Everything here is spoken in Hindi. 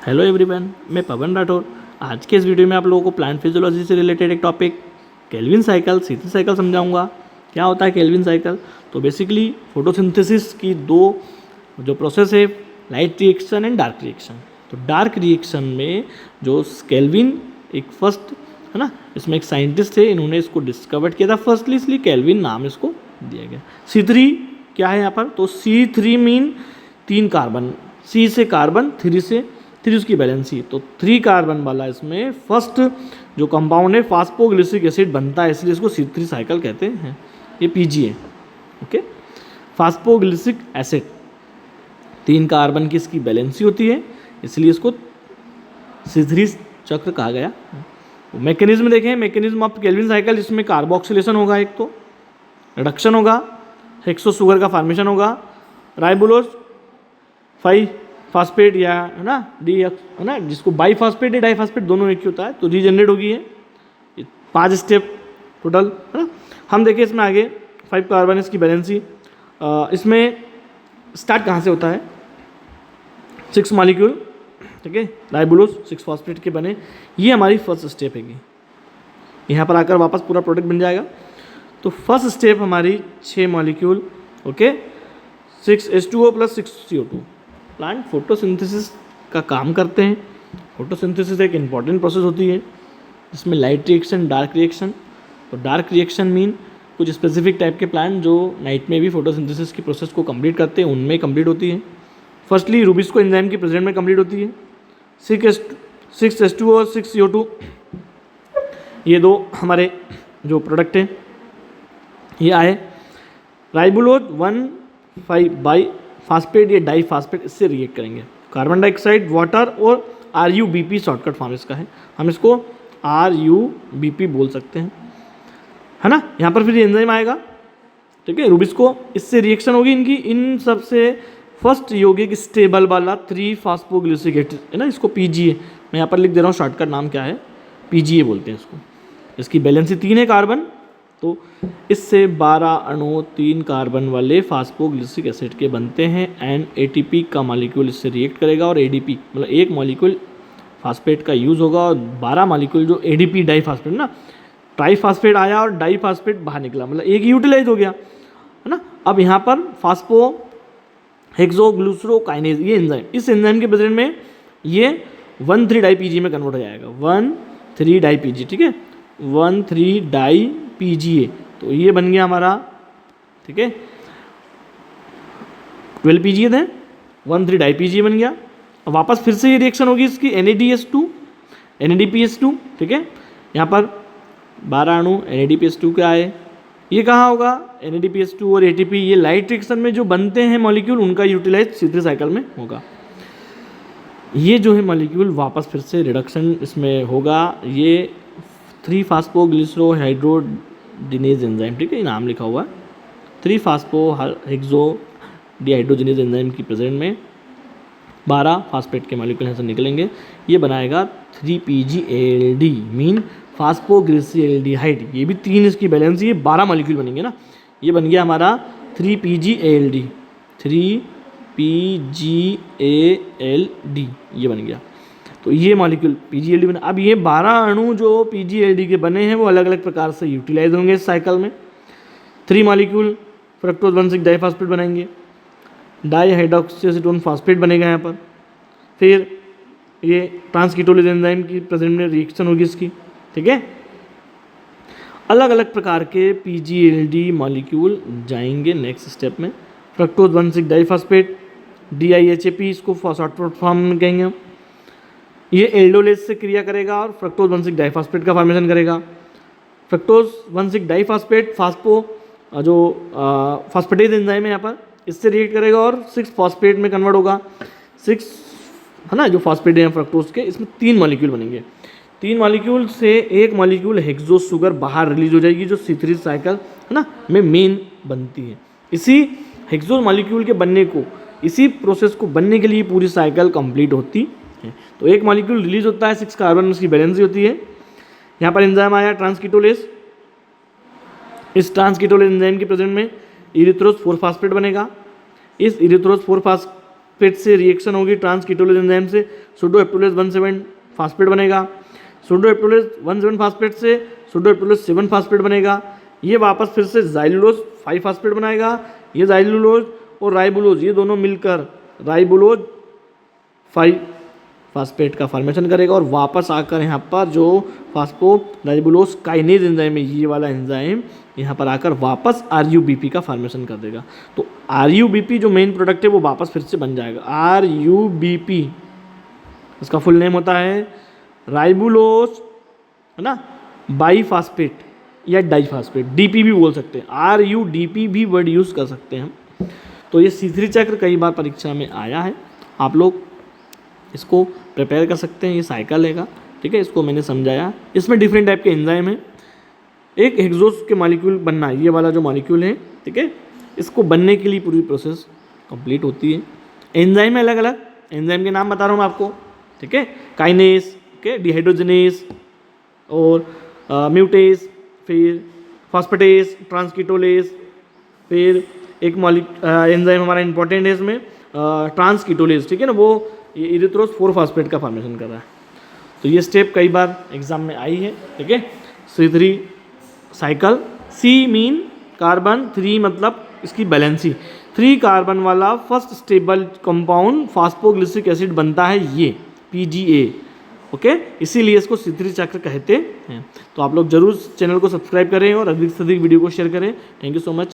हेलो एवरीवन, मैं पवन राठौर। आज के इस वीडियो में आप लोगों को प्लांट फिजियोलॉजी से रिलेटेड एक टॉपिक केल्विन साइकिल सीथी साइकिल समझाऊंगा। क्या होता है केल्विन साइकिल? तो बेसिकली फोटोसिंथेसिस की दो जो प्रोसेस है, light reaction and dark reaction. तो डार्क रिएक्शन में जो केल्विन एक फर्स्ट है ना, इसमें एक साइंटिस्ट थे, इन्होंने इसको डिस्कवर किया था फर्स्टली, इसलिए केल्विन नाम इसको दिया गया। C3 क्या है यहाँ पर? तो C3 मीन 3 कार्बन, C से कार्बन, 3 से 3 उसकी बैलेंसी, तो 3 कार्बन वाला इसमें फर्स्ट जो कंपाउंड है फास्फोग्लिसरिक एसिड बनता है, इसलिए इसको C3 साइकिल कहते हैं। ये PG है, ओके। फास्फोग्लिसरिक एसिड 3 कार्बन की इसकी बैलेंसी होती है, इसलिए इसको C3 चक्र कहा गया। मैकेनिज्म देखें, मैकेनिज्म ऑफ केल्विन साइकिल, इसमें कार्बोक्सिलेशन होगा, एक तो रिडक्शन होगा, हेक्सो शुगर का फॉर्मेशन होगा, राइबोलोज 5 फास्फेट या है ना डी है ना, जिसको बाई फास्फेट या डाई फास्फेट दोनों एक ही होता है, तो रीजनरेट होगी ये 5 स्टेप टोटल है ना। हम देखिए इसमें आगे 5 कार्बन इसकी बैलेंसी, इसमें स्टार्ट कहाँ से होता है? 6 मॉलिक्यूल, ठीक है, राइबोलोज 6 फास्फेट के बने, ये हमारी फर्स्ट स्टेप हैगी। यहाँ पर आकर वापस पूरा प्रोडक्ट बन जाएगा। तो फर्स्ट स्टेप हमारी 6 molecule, okay, 6H2O + 6CO2। Plant photosynthesis का काम करते हैं। फोटोसिंथेसिस एक इम्पॉर्टेंट प्रोसेस होती है जिसमें लाइट रिएक्शन, डार्क रिएक्शन। तो डार्क रिएक्शन मीन कुछ स्पेसिफिक टाइप के प्लांट जो नाइट में भी फोटोसिंथेसिस की प्रोसेस को कंप्लीट करते हैं, उनमें कंप्लीट होती है। फर्स्टली रूबिस्को एंजाइम की प्रेजेंट में कंप्लीट होती है। 6H2O और 6CO2, ये दो हमारे जो प्रोडक्ट हैं ये आए। राइबोलोज 1,5 बाई फास्फेट या डाई फास्फेट इससे रिएक्ट करेंगे। कार्बन डाइऑक्साइड, वाटर और RuBP शॉर्टकट फॉर्म इसका है, हम इसको RuBP बोल सकते हैं, है ना। यहाँ पर फिर एंजाइम आएगा, ठीक है, रूबिस्को, इससे रिएक्शन होगी इनकी, इन सब से फर्स्ट यौगिक स्टेबल वाला 3 फास्फोग्लिसरिक एसिड है ना, इसको PGA, मैं यहाँ पर लिख दे रहा हूँ, शॉर्टकट नाम क्या है, PGA बोलते हैं इसको। इसकी बैलेंसी 3 है कार्बन, तो इससे 12 अणु 3 कार्बन वाले फास्फोग्लिसरिक एसिड के बनते हैं एंड ATP का मॉलिक्यूल इससे रिएक्ट करेगा और ADP मतलब एक मॉलिक्यूल फास्फेट का यूज़ होगा और 12 मॉलिक्यूल जो ADP डाई फास्फेट ना, ट्राई फास्फेट आया और डाई फास्फेट बाहर निकला, मतलब एक यूटिलाइज हो गया, है ना। अब यहाँ पर फास्फो हेक्सोग्लूसरोकाइनेज ये एंजाइम, इस एंजाइम के प्रेजेंट में ये 1,3-डाई-PG में कन्वर्ट हो जाएगा, 1,3-डाई-PG, ठीक है, 1,3-डाई-PGA, तो ये बन गया हमारा, ठीक है, 12 PGA थे, 1,3-डाई-PGA बन गया। अब वापस फिर से ये रिएक्शन होगी इसकी NADS2 NADPS2, ठीक है, यहाँ पर 12 अणु NADPS2 के आए, ये कहाँ होगा? NADPS2 और ATP, ये लाइट रिएक्शन में जो बनते हैं मॉलिक्यूल, उनका यूटिलाइज C3 साइकिल में होगा। ये जो है मॉलिक्यूल वापस फिर से रिडक्शन इसमें होगा, ये 3 फास्फोग्लिसरोहाइड्रोजिनेज एंजाइम, ठीक है, ये नाम लिखा हुआ है, 3 फास्फोहेक्सोडिहाइड्रोजिनेज एंजाइम की प्रेजेंट में 12 फास्फेट के मॉलिक्यूल यहाँ से निकलेंगे, ये बनाएगा 3PGALD मीन फास्फोग्लिसरल्डिहाइड, ये भी 3 इसकी बैलेंस, ये 12 मॉलिक्यूल बनेंगे ना, ये बन गया हमारा 3PGALD, 3PGALD ये बन गया। तो ये मॉलिक्यूल PGALD बना। अब ये 12 अणु जो PGALD के बने हैं वो अलग अलग प्रकार से यूटिलाइज होंगे इस साइकिल में। 3 मॉलिक्यूल फ्रक्टोज 1,6 डाईफास्फेट बनाएंगे, डाईहाइड्रोक्सीएसीटोन फास्फेट बनेगा यहाँ पर, फिर ये ट्रांसकीटोलेज एंजाइम की प्रेजेंट में रिएक्शन होगी इसकी, ठीक है। अलग अलग प्रकार के PGALD मॉलिक्यूल जाएंगे नेक्स्ट स्टेप में। फ्रक्टोज 1,6 डाईफास्फेट DIHAP इसको शॉर्ट फॉर्म में कहेंगे, ये एल्डोलेज से क्रिया करेगा और फ्रक्टोज 1,6 डाईफास्फेट का फॉर्मेशन करेगा। फ्रक्टोज 1,6 डाईफास्फेट फास्फो जो फास्फेटेज एंजाइम है यहाँ पर, इससे रिएक्ट करेगा और 6 फॉस्फेट में कन्वर्ट होगा। 6 है ना, जो फॉस्फेट है फ्रक्टोज के, इसमें 3 मॉलिक्यूल बनेंगे। 3 मॉलिक्यूल से एक मॉलिक्यूल हेक्सो शुगर बाहर रिलीज हो जाएगी, जो C3 साइकिल है ना में मेन बनती है। इसी हेक्सो मॉलिक्यूल के बनने को, इसी प्रोसेस को बनने के लिए पूरी साइकिल कंप्लीट होती है। तो एक मॉलिक्यूल रिलीज होता है, 6 कार्बन उसकी बैलेंसी होती है। यहाँ पर एंजाइम आया ट्रांसकीटोलेज, इस ट्रांसकीटोलेज एंजाइम के प्रेजेंट में इरिथ्रोज 4 फास्फेट बनेगा। इस इरिथ्रोज 4 फास्फेट से रिएक्शन होगी ट्रांस कीटोलेज एंजाइम से, सूडो एप्टोलेज 1,7 फास्फेट बनेगा। सूडो एप्टोलेज 1,7 फास्फेट से सूडो एप्टोलेज 7 फास्फेट बनेगा। ये वापस फिर से जाइलुलोज 5 फास्फेट बनाएगा। ये जाइलुलोज और राइबुलोज ये दोनों मिलकर राइबुलोज 5 फास्फेट का फॉर्मेशन करेगा और वापस आकर यहाँ पर जो फास्फोराइबुलोज काइनेज एंजाइम है, ये वाला एंजाइम यहाँ पर आकर वापस आरयूबीपी का फॉर्मेशन कर देगा। तो आरयूबीपी जो मेन प्रोडक्ट है वो वापस फिर से बन जाएगा। आरयूबीपी इसका फुल नेम होता है राइबुलोज, है ना, बाईफास्फेट या डाईफास्फेट, डीपी भी बोल सकते हैं, आरयूडीपी भी वर्ड यूज़ कर सकते हैं हम। तो ये C3 चक्र कई बार परीक्षा में आया है, आप लोग इसको प्रिपेयर कर सकते हैं। ये साइकिल है, ठीक है, इसको मैंने समझाया। इसमें डिफरेंट टाइप के एंजाइम हैं। एक हेक्सोस के मॉलिक्यूल बनना, ये वाला जो मॉलिक्यूल है, ठीक है, इसको बनने के लिए पूरी प्रोसेस कंप्लीट होती है। एंजाइम है अलग अलग, एंजाइम के नाम बता रहा हूँ मैं आपको, ठीक है, काइनेस, ठीक है, डिहाइड्रोजनेस और म्यूटेस, फिर फॉस्फेटेस, ट्रांसकीटोलेस, फिर एक एंजाइम हमारा इंपॉर्टेंट है इसमें ट्रांसकीटोलेस, ठीक है ना, वो इरिथ्रोज 4 फास्फेट का फॉर्मेशन कर रहा है। तो ये स्टेप कई बार एग्जाम में आई है, ठीक है। C3 cycle, C mean carbon, 3 मतलब इसकी बैलेंसी, 3 कार्बन वाला first stable compound phosphoglyceric acid बनता है ये PGA, ओके, इसीलिए इसको C3 चक्र कहते हैं। तो आप लोग जरूर चैनल को सब्सक्राइब करें और अधिक से अधिक वीडियो को शेयर करें। Thank you so much.